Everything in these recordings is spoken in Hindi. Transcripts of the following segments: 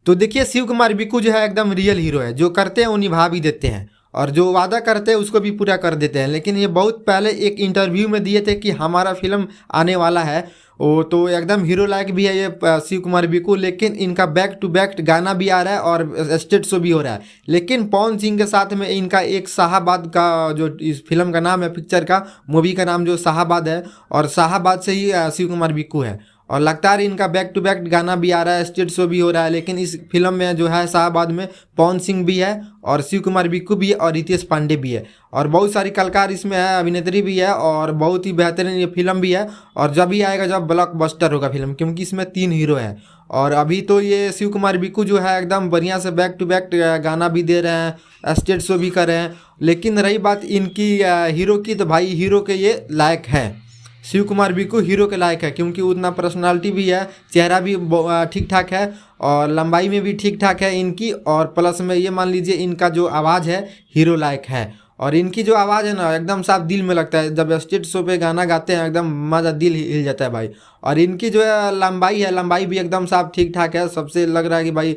तो देखिए शिव कुमार बिक्कू जो है एकदम रियल हीरो है, जो करते हैं वो निभा भी देते हैं और जो वादा करते हैं उसको भी पूरा कर देते हैं। लेकिन ये बहुत पहले एक इंटरव्यू में दिए थे कि हमारा फिल्म आने वाला है, वो तो एकदम हीरो लायक भी है ये शिव कुमार बिक्कू। लेकिन इनका बैक टू बैक गाना भी आ रहा है और स्टेज शो भी हो रहा है। लेकिन पवन सिंह के साथ में इनका एक शाहाबाद का, जो इस फिल्म का नाम है, पिक्चर का मूवी का नाम जो शाहाबाद है, और शाहाबाद से ही शिव कुमार बिक्कू है। और लगातार इनका बैक टू बैक गाना भी आ रहा है, स्टेज शो भी हो रहा है। लेकिन इस फिल्म में जो है शाहाबाद में पवन सिंह भी है और शिव कुमार बिक्कू भी है और रितेश पांडे भी है और बहुत सारी कलाकार इसमें है, अभिनेत्री भी है और बहुत ही बेहतरीन ये फिल्म भी है। और जब भी आएगा जब ब्लॉकबस्टर होगा फिल्म, क्योंकि इसमें 3 हीरो हैं। और अभी तो ये शिव कुमार बिक्कू जो है एकदम बढ़िया से बैक टू बैक गाना भी दे रहे हैं, स्टेज शो भी कर रहे हैं। लेकिन रही बात इनकी हीरो की, तो भाई हीरो के ये लायक है, शिव कुमार बिक्कू हीरो के लायक है, क्योंकि उतना पर्सनालिटी भी है, चेहरा भी ठीक ठाक है और लंबाई में भी ठीक ठाक है इनकी। और प्लस में ये मान लीजिए इनका जो आवाज़ है हीरो लायक है। और इनकी जो आवाज़ है ना एकदम साफ दिल में लगता है, जब स्टेज शो पे गाना गाते हैं एकदम मज़ा, दिल हिल जाता है भाई। और इनकी जो है लंबाई भी एकदम साफ ठीक ठाक है, सबसे लग रहा है कि भाई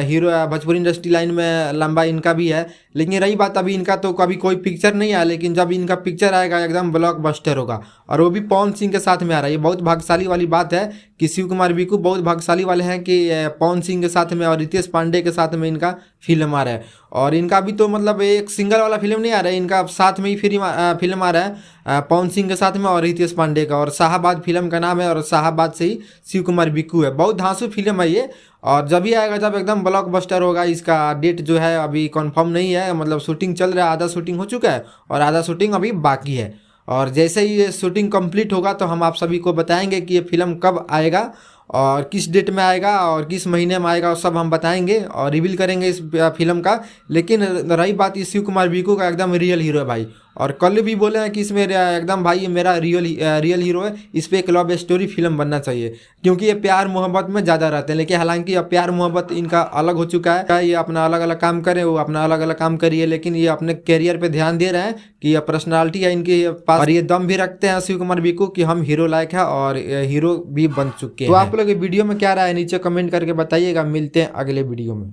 हीरो भोजपुरी इंडस्ट्री लाइन में लंबाई इनका भी है। लेकिन रही बात अभी इनका तो कभी कोई पिक्चर नहीं आया, लेकिन जब इनका पिक्चर आएगा एकदम ब्लॉकबस्टर होगा और वो भी पवन सिंह के साथ में आ रहा है। ये बहुत भाग्यशाली वाली बात है कि शिव कुमार बिक्कू बहुत भाग्यशाली वाले हैं कि पवन सिंह के साथ में और रितेश पांडे के साथ में इनका फिल्म आ रहा है। और इनका भी तो मतलब एक सिंगल वाला फिल्म नहीं आ रहा है, इनका साथ में ही फिल्म आ रहा है पवन सिंह के साथ में और रितेश पांडे का। और शाहाबाद फिल्म का नाम है और शाहाबाद से ही शिव कुमार बिक्कू है। बहुत धांसू फिल्म है ये और जब ही आएगा जब एकदम ब्लॉकबस्टर होगा। इसका डेट जो है अभी कंफर्म नहीं है, मतलब शूटिंग चल रहा है, आधा शूटिंग हो चुका है और आधा शूटिंग अभी बाकी है। और जैसे ही ये शूटिंग कंप्लीट होगा तो हम आप सभी को बताएंगे कि ये फिल्म कब आएगा और किस डेट में आएगा और किस महीने में आएगा, और सब हम बताएंगे और रिवील करेंगे इस फिल्म का। लेकिन रही बात इस शिव कुमार बिक्कू का, एकदम रियल हीरो है भाई। और कल भी बोले हैं कि इसमें एकदम भाई मेरा रियल हीरो है, इस पर एक लव स्टोरी फिल्म बनना चाहिए, क्योंकि ये प्यार मोहब्बत में ज़्यादा रहते हैं। लेकिन हालांकि अब प्यार मोहब्बत इनका अलग हो चुका है, ये अपना अलग अलग काम करें, वो अपना अलग अलग काम करिए। लेकिन ये अपने कैरियर पे ध्यान दे रहे हैं कि ये पर्सनालिटी है इनके पास और ये दम भी रखते हैं शिव कुमार बिक्कू कि हम हीरो लायक है और हीरो भी बन चुके हैं। तो आप लोग वीडियो में क्या राय है नीचे कमेंट करके बताइएगा। मिलते हैं अगले वीडियो में।